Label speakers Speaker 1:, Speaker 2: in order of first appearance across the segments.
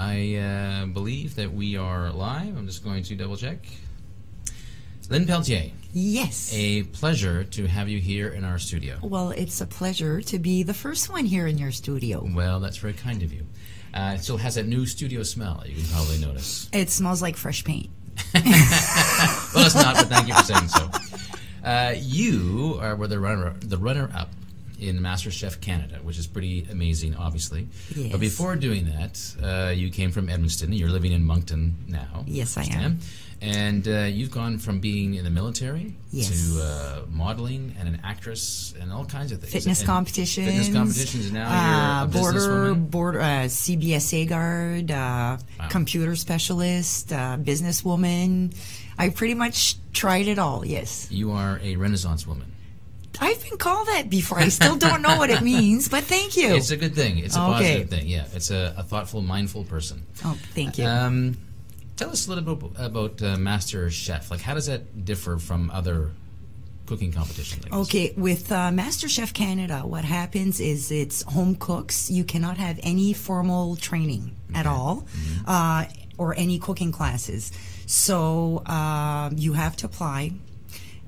Speaker 1: I believe that we are live. I'm just going to double check. Lynn Pelletier.
Speaker 2: Yes.
Speaker 1: A pleasure to have you here in our studio.
Speaker 2: Well, it's a pleasure to be the first one here in your studio.
Speaker 1: Well, that's very kind of you. It still has that new studio smell, you can probably notice.
Speaker 2: It smells like fresh paint.
Speaker 1: Well, it's not, but thank you for saying so. You were the runner-up in Masterchef Canada, which is pretty amazing, obviously.
Speaker 2: Yes.
Speaker 1: But before doing that, you came from Edmundston. You're living in Moncton now.
Speaker 2: Yes, I am.
Speaker 1: And you've gone from being in the military
Speaker 2: to
Speaker 1: modeling and an actress and all kinds of things.
Speaker 2: Fitness competitions.
Speaker 1: Fitness competitions. And now you're a businesswoman.
Speaker 2: CBSA guard, computer specialist, businesswoman. I pretty much tried it all, yes.
Speaker 1: You are a Renaissance woman.
Speaker 2: I've been called that before. I still don't know what it means, but thank you.
Speaker 1: It's a good thing. It's a positive thing. Yeah, it's a thoughtful, mindful person.
Speaker 2: Oh, thank you.
Speaker 1: Tell us a little bit about MasterChef. Like, how does that differ from other cooking competitions?
Speaker 2: Okay, with MasterChef Canada, what happens is it's home cooks. You cannot have any formal training at all, or any cooking classes. So you have to apply.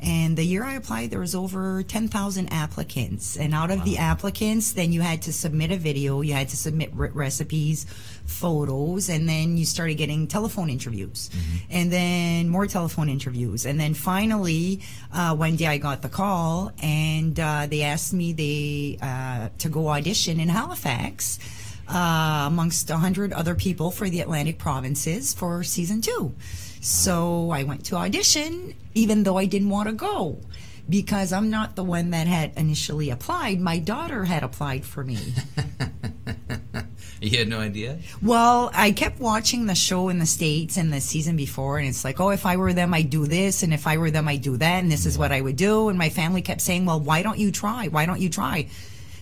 Speaker 2: And the year I applied, there was over 10,000 applicants. And out of the applicants, then you had to submit a video, you had to submit recipes, photos, and then you started getting telephone interviews. And then more telephone interviews. And then finally, one day I got the call, and they asked me to go audition in Halifax amongst 100 other people for the Atlantic provinces for season 2. So I went to audition, even though I didn't want to go, because I'm not the one that had initially applied. My daughter had applied for me.
Speaker 1: You had no idea?
Speaker 2: Well, I kept watching the show in the States and the season before, and it's like, oh, if I were them, I'd do this, and if I were them, I'd do that, and this is what I would do. And my family kept saying, well, why don't you try? Why don't you try?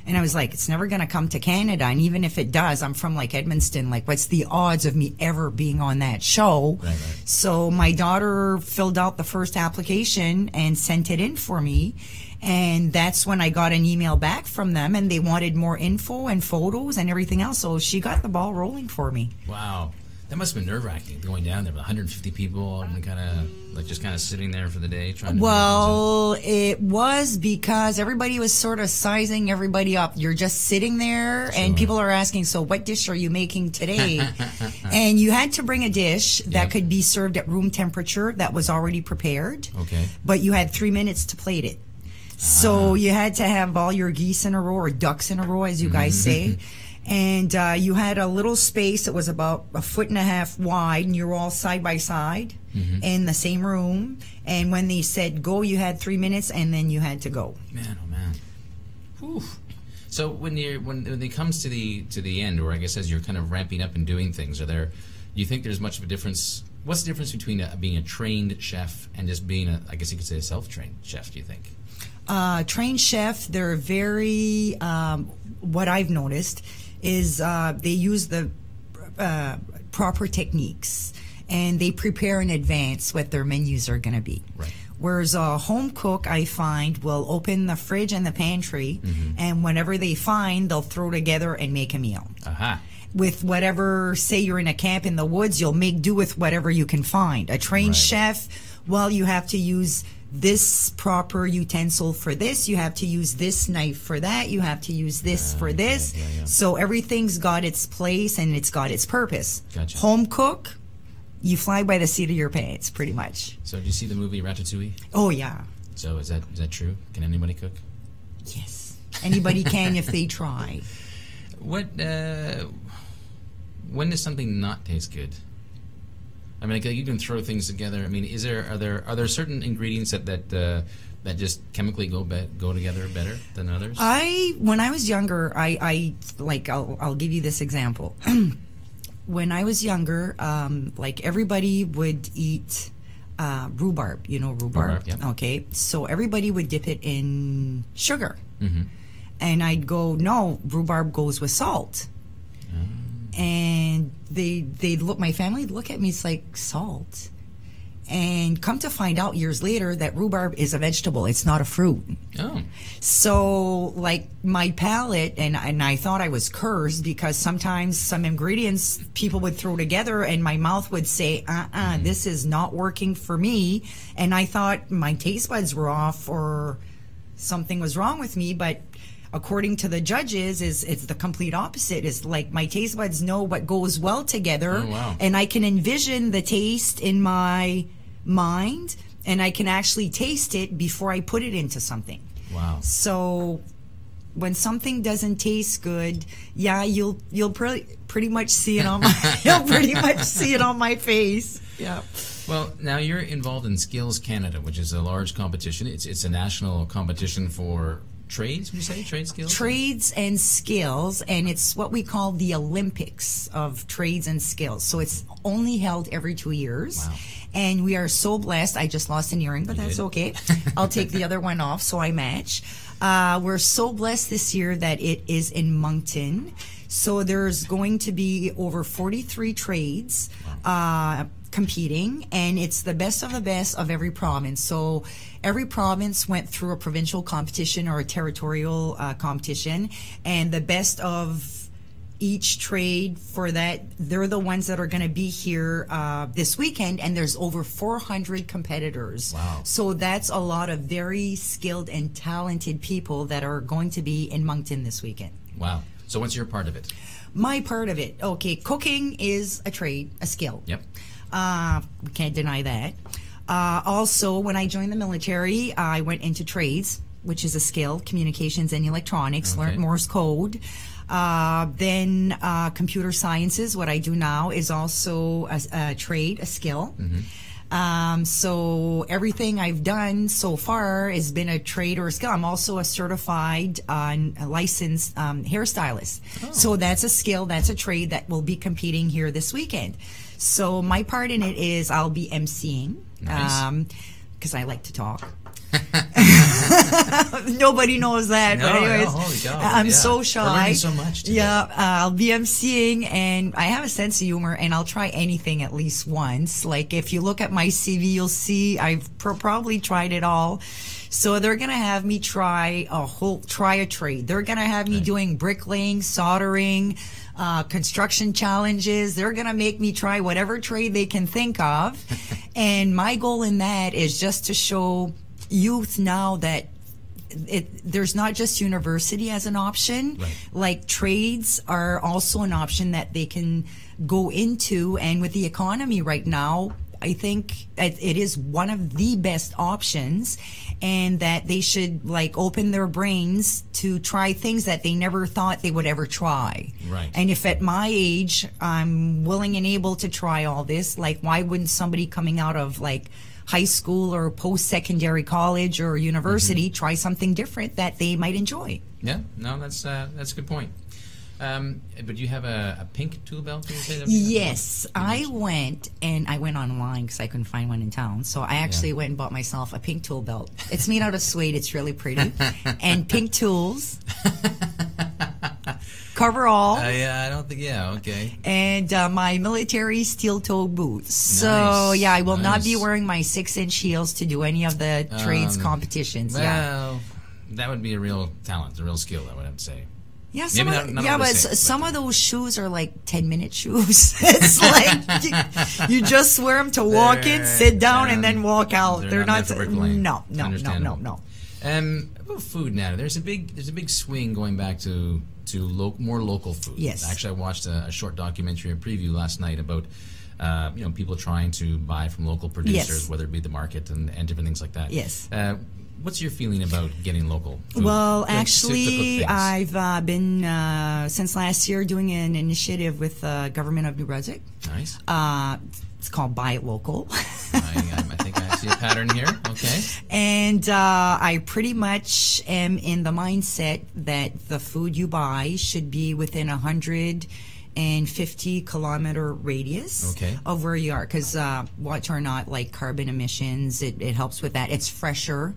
Speaker 2: And I was like, it's never going to come to Canada. And even if it does, I'm from like Edmundston. Like, what's the odds of me ever being on that show?
Speaker 1: Right.
Speaker 2: So my daughter filled out the first application and sent it in for me. And that's when I got an email back from them, and they wanted more info and photos and everything else. So she got the ball rolling for me.
Speaker 1: Wow. That must have been nerve-wracking, going down there with 150 people and just kind of sitting there for the day trying to...
Speaker 2: Well, it was because everybody was sort of sizing everybody up. You're just sitting there, and people are asking, so what dish are you making today? And you had to bring a dish that could be served at room temperature that was already prepared. Okay. But you had 3 minutes to plate it. So you had to have all your geese in a row, or ducks in a row, as you guys say. And you had a little space that was about 1.5 feet wide, and you were all side by side in the same room. And when they said go, you had 3 minutes, and then you had to go.
Speaker 1: Man, oh man. Whew. So when it comes to the end, or I guess as you're kind of ramping up and doing things, do you think there's much of a difference? What's the difference between being a trained chef and just being I guess you could say a self-trained chef, do you think?
Speaker 2: Trained chef, they're very, what I've noticed is they use the proper techniques, and they prepare in advance what their menus are going to be. Right. Whereas a home cook, I find, will open the fridge and the pantry, and whatever they find, they'll throw together and make a meal. With whatever, say you're in a camp in the woods, you'll make do with whatever you can find. A trained chef, well, you have to use this proper utensil for this, you have to use this knife for that, you have to use this for this. So everything's got its place and it's got its purpose. Gotcha. Home cook, you fly by the seat of your pants, pretty much.
Speaker 1: So did you see the movie Ratatouille?
Speaker 2: Oh, yeah.
Speaker 1: So is that true? Can anybody cook?
Speaker 2: Yes. Anybody can if they try.
Speaker 1: When does something not taste good? I mean, you can throw things together. I mean, are there certain ingredients that just chemically go together better than others?
Speaker 2: When I was younger, I'll give you this example. When I was younger, like everybody would eat rhubarb. You know rhubarb? Yeah. Okay, so everybody would dip it in sugar, and I'd go, no, rhubarb goes with salt. And my family would look at me, it's like, salt? And come to find out years later that rhubarb is a vegetable. It's not a fruit.
Speaker 1: Oh.
Speaker 2: So, like, my palate, and I thought I was cursed because sometimes some ingredients people would throw together and my mouth would say, this is not working for me. And I thought my taste buds were off or something was wrong with me. But according to the judges, it's the complete opposite. It's like my taste buds know what goes well together.
Speaker 1: Oh, wow.
Speaker 2: And I can envision the taste in my mind, and I can actually taste it before I put it into something.
Speaker 1: Wow.
Speaker 2: So when something doesn't taste good, yeah, you'll pretty much see it on my you'll pretty much see it on my face. Yeah.
Speaker 1: Well, now you're involved in Skills Canada, which is a large competition. It's a national competition for trades, would you say? Trade skills?
Speaker 2: Trades and skills, and it's what we call the Olympics of trades and skills. So it's only held every 2 years.
Speaker 1: Wow.
Speaker 2: And we are so blessed. I just lost an earring, but that's okay. I'll take the other one off so I match. We're so blessed this year that it is in Moncton. So there's going to be over 43 trades competing, and it's the best of every province. So every province went through a provincial competition or a territorial competition, and the best of each trade for that, they're the ones that are going to be here this weekend, and there's over 400 competitors.
Speaker 1: Wow.
Speaker 2: So that's a lot of very skilled and talented people that are going to be in Moncton this weekend.
Speaker 1: Wow. So what's your part of it?
Speaker 2: My part of it, okay, cooking is a trade, a skill.
Speaker 1: Yep.
Speaker 2: We can't deny that. Also, when I joined the military, I went into trades, which is a skill, communications and electronics, learned Morse code. Then computer sciences, what I do now, is also a trade, a skill. So everything I've done so far has been a trade or a skill. I'm also a certified, licensed hairstylist. Oh. So that's a skill, that's a trade that will be competing here this weekend. So my part in it is I'll be emceeing, because I like to talk. Nobody knows that, but anyways,
Speaker 1: holy God,
Speaker 2: I'm so shy.
Speaker 1: We're learning so much today.
Speaker 2: Yeah, I'll be emceeing, and I have a sense of humor, and I'll try anything at least once. Like if you look at my CV, you'll see I've probably tried it all. So they're gonna have me try a trade. They're gonna have me doing bricklaying, soldering, construction challenges. They're gonna make me try whatever trade they can think of, and my goal in that is just to show youth now that there's not just university as an option.
Speaker 1: Right.
Speaker 2: Like trades are also an option that they can go into, and with the economy right now, I think it is one of the best options, and that they should like open their brains to try things that they never thought they would ever try.
Speaker 1: Right.
Speaker 2: And if at my age I'm willing and able to try all this, like why wouldn't somebody coming out of like high school or post-secondary college or university try something different that they might enjoy?
Speaker 1: Yeah, no, that's a good point. But you have a pink tool belt? Can you say that?
Speaker 2: Yes, I went online because I couldn't find one in town. So I actually went and bought myself a pink tool belt. It's made out of suede. It's really pretty. And pink tools. Coverall.
Speaker 1: Yeah, I don't think, okay.
Speaker 2: And my military steel-toed boots. So,
Speaker 1: Nice,
Speaker 2: I will not be wearing my 6-inch heels to do any of the trades competitions.
Speaker 1: Well, that would be a real talent, a real skill, I would have to say.
Speaker 2: Yeah,
Speaker 1: But
Speaker 2: some of those shoes are like 10-minute shoes. It's like you just wear them to walk in, sit down, and then walk out. They're not no.
Speaker 1: About food now, there's a big swing going back to more local food.
Speaker 2: Yes.
Speaker 1: Actually, I watched a short documentary, a preview last night about people trying to buy from local producers, whether it be the market and different things like that.
Speaker 2: Yes.
Speaker 1: What's your feeling about getting local food?
Speaker 2: Well, actually, I've been, since last year, doing an initiative with the government of New Brunswick.
Speaker 1: Nice.
Speaker 2: It's called Buy It Local.
Speaker 1: I think I see a pattern here. Okay.
Speaker 2: And I pretty much am in the mindset that the food you buy should be within 150-kilometer radius of where you are, because watch or not, like carbon emissions, it helps with that. It's fresher.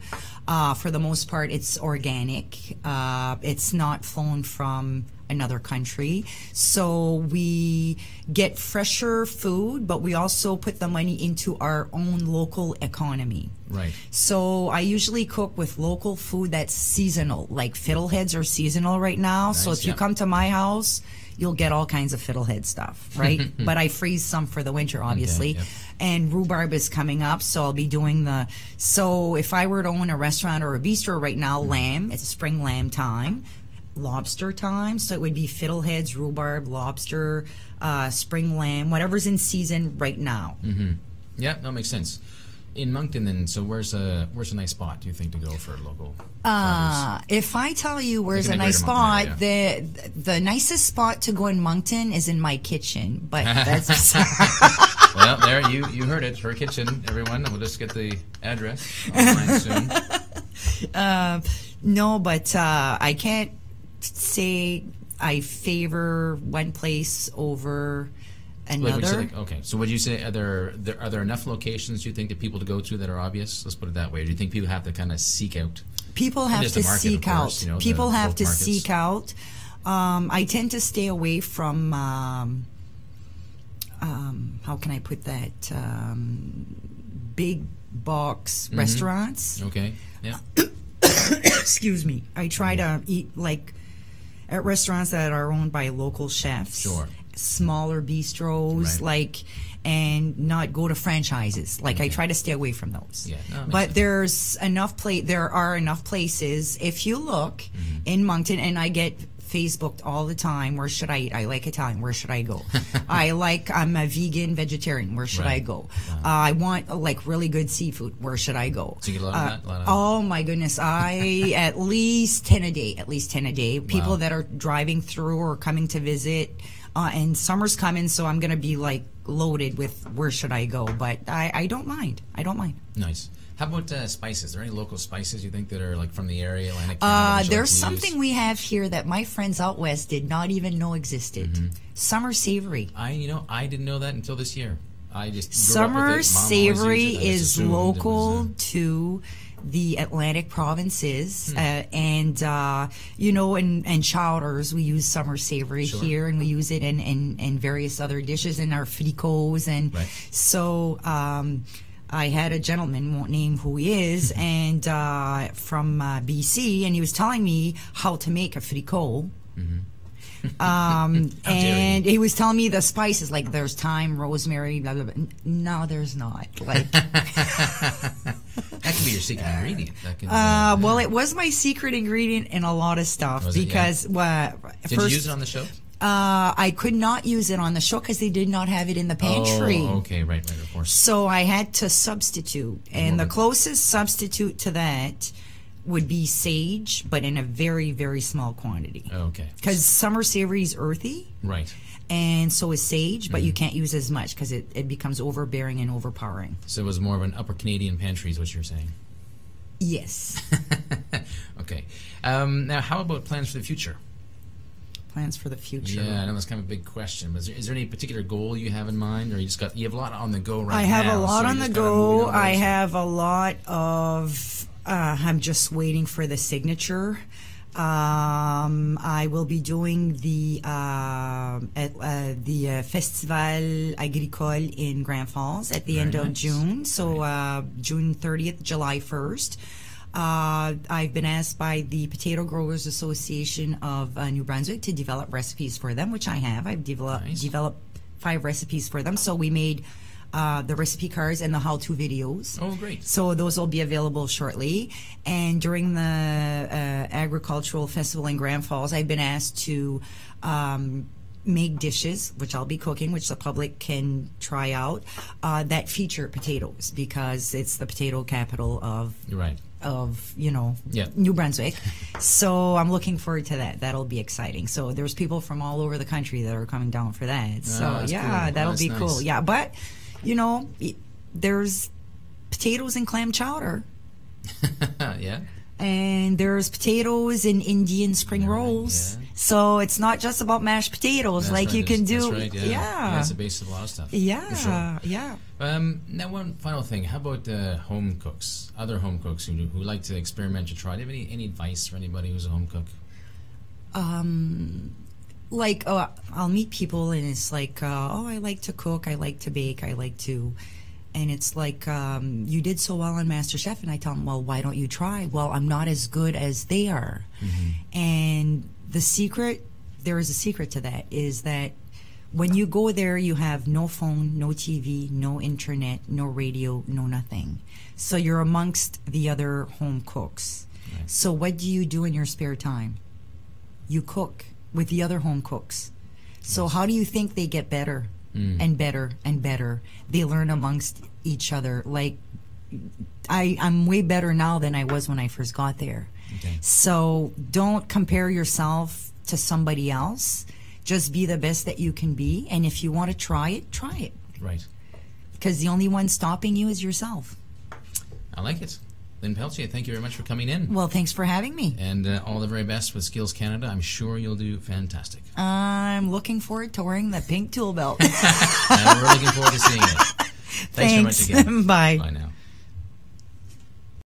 Speaker 2: For the most part, it's organic. It's not flown from another country. So we get fresher food, but we also put the money into our own local economy.
Speaker 1: Right.
Speaker 2: So I usually cook with local food that's seasonal, like fiddleheads are seasonal right now.
Speaker 1: Nice,
Speaker 2: so if you come to my house, you'll get all kinds of fiddlehead stuff, right? But I freeze some for the winter, obviously.
Speaker 1: Okay, yep.
Speaker 2: And rhubarb is coming up, so I'll be doing so if I were to own a restaurant or a bistro right now, lamb, it's spring lamb time, lobster time, so it would be fiddleheads, rhubarb, lobster, spring lamb, whatever's in season right now.
Speaker 1: Yeah, that makes sense. In Moncton, then, so where's a nice spot, do you think, to go for local produce?
Speaker 2: If I tell you where's
Speaker 1: Like in
Speaker 2: a
Speaker 1: the
Speaker 2: nice
Speaker 1: Greater Moncton
Speaker 2: spot,
Speaker 1: area.
Speaker 2: the nicest spot to go in Moncton is in my kitchen. But that's
Speaker 1: Well, there, you heard it. Her kitchen, everyone. We'll just get the address online soon.
Speaker 2: no, but I can't say I favor one place over another.
Speaker 1: Okay, so would you say are there enough locations you think that people to go to that are obvious? Let's put it that way. Or do you think people have to kind of seek out?
Speaker 2: People have to seek out.
Speaker 1: You know,
Speaker 2: people
Speaker 1: the
Speaker 2: have to
Speaker 1: markets?
Speaker 2: seek out. I tend to stay away from. How can I put that? Big box restaurants.
Speaker 1: Okay. Yeah.
Speaker 2: Excuse me. I try to eat like at restaurants that are owned by local chefs.
Speaker 1: Sure.
Speaker 2: Smaller bistros,
Speaker 1: Right.
Speaker 2: and not go to franchises. Like I try to stay away from those.
Speaker 1: Yeah, no, that makes
Speaker 2: but
Speaker 1: sense.
Speaker 2: there are enough places. If you look in Moncton, and I get Facebooked all the time. Where should I eat? I like Italian. Where should I go? I'm a vegan, vegetarian. Where should I go? I want like really good seafood. Where should I go?
Speaker 1: So you get a lot of that?
Speaker 2: Oh my goodness. I at least 10 a day. People that are driving through or coming to visit. And summer's coming, so I'm going to be like loaded with where should I go. But I don't mind.
Speaker 1: Nice. How about spices? Are there any local spices you think that are like from the area, Atlantic Canada?
Speaker 2: There's something we have here that my friends out west did not even know existed. Summer savory.
Speaker 1: I didn't know that until this year. I just grew up
Speaker 2: Summer
Speaker 1: with it. Mom always
Speaker 2: savory
Speaker 1: used it. I just
Speaker 2: is
Speaker 1: assumed it
Speaker 2: local
Speaker 1: was,
Speaker 2: to the Atlantic provinces, and chowders. We use summer savory here, and we use it in various other dishes in our fricots, and so. I had a gentleman, won't name who he is, and from BC, and he was telling me how to make a fricot. And he was telling me the spices, like there's thyme, rosemary, blah, blah, blah. No, there's not. Like
Speaker 1: that could be your secret ingredient. That could,
Speaker 2: well, it was my secret ingredient in a lot of stuff because
Speaker 1: Did you use it on the show?
Speaker 2: I could not use it on the show because they did not have it in the pantry.
Speaker 1: Oh, okay, right, of course.
Speaker 2: So I had to substitute, and the closest substitute to that would be sage, but in a very, very small quantity.
Speaker 1: Okay.
Speaker 2: Because summer savory is earthy.
Speaker 1: Right.
Speaker 2: And so is sage, but you can't use as much because it becomes overbearing and overpowering.
Speaker 1: So it was more of an upper Canadian pantry is what you're saying?
Speaker 2: Yes.
Speaker 1: Okay. Now, how about plans for the future?
Speaker 2: Plans for the future.
Speaker 1: Yeah, I know that's kind of a big question, but is there any particular goal you have in mind, or you have a lot on the go right now?
Speaker 2: I have a lot
Speaker 1: so
Speaker 2: on the go. I have a lot of. I'm just waiting for the signature. I will be doing the Festival Agricole in Grand Falls at the end of June. So June 30th, July 1st. I've been asked by the Potato Growers Association of New Brunswick to develop recipes for them, which I have. I've developed 5 recipes for them. So we made the recipe cards and the how-to videos.
Speaker 1: Oh, great.
Speaker 2: So those will be available shortly. And during the Agricultural Festival in Grand Falls, I've been asked to make dishes, which I'll be cooking, which the public can try out, that feature potatoes, because it's the potato capital of New Brunswick. So I'm looking forward to that. That'll be exciting. So there's people from all over the country that are coming down for that. So yeah,
Speaker 1: cool.
Speaker 2: that'll be
Speaker 1: nice.
Speaker 2: cool. Yeah, but there's potatoes and clam chowder.
Speaker 1: Yeah.
Speaker 2: And there's potatoes in Indian spring rolls.
Speaker 1: Yeah.
Speaker 2: So it's not just about mashed potatoes.
Speaker 1: That's
Speaker 2: you can do.
Speaker 1: That's right, yeah. That's the base of a lot of stuff.
Speaker 2: Yeah,
Speaker 1: for sure.
Speaker 2: yeah.
Speaker 1: Now, one final thing. How about home cooks? Other home cooks who like to experiment or try. Do you have any advice for anybody who's a home cook?
Speaker 2: like, I'll meet people and it's like, oh, I like to cook, I like to bake, I like to, and it's like, you did so well on MasterChef, and I tell them, well, why don't you try? Well, I'm not as good as they are. And the secret, there is a secret to that, is that when you go there, you have no phone, no TV, no internet, no radio, no nothing. So you're amongst the other home cooks. Right. So what do you do in your spare time? You cook with the other home cooks. So how do you think they get better and better and better? They learn amongst each other. Like, I'm way better now than I was when I first got there. Okay. So don't compare yourself to somebody else. Just be the best that you can be, and if you want to try it, try it.
Speaker 1: Right.
Speaker 2: Because the only one stopping you is yourself.
Speaker 1: I like it. Lynn Pelletier, thank you very much for coming in.
Speaker 2: Well, thanks for having me.
Speaker 1: And all the very best with Skills Canada. I'm sure you'll do fantastic.
Speaker 2: I'm looking forward to wearing the pink tool belt.
Speaker 1: And we're looking forward to seeing it. Thanks very much again.
Speaker 2: Bye.
Speaker 1: Bye now.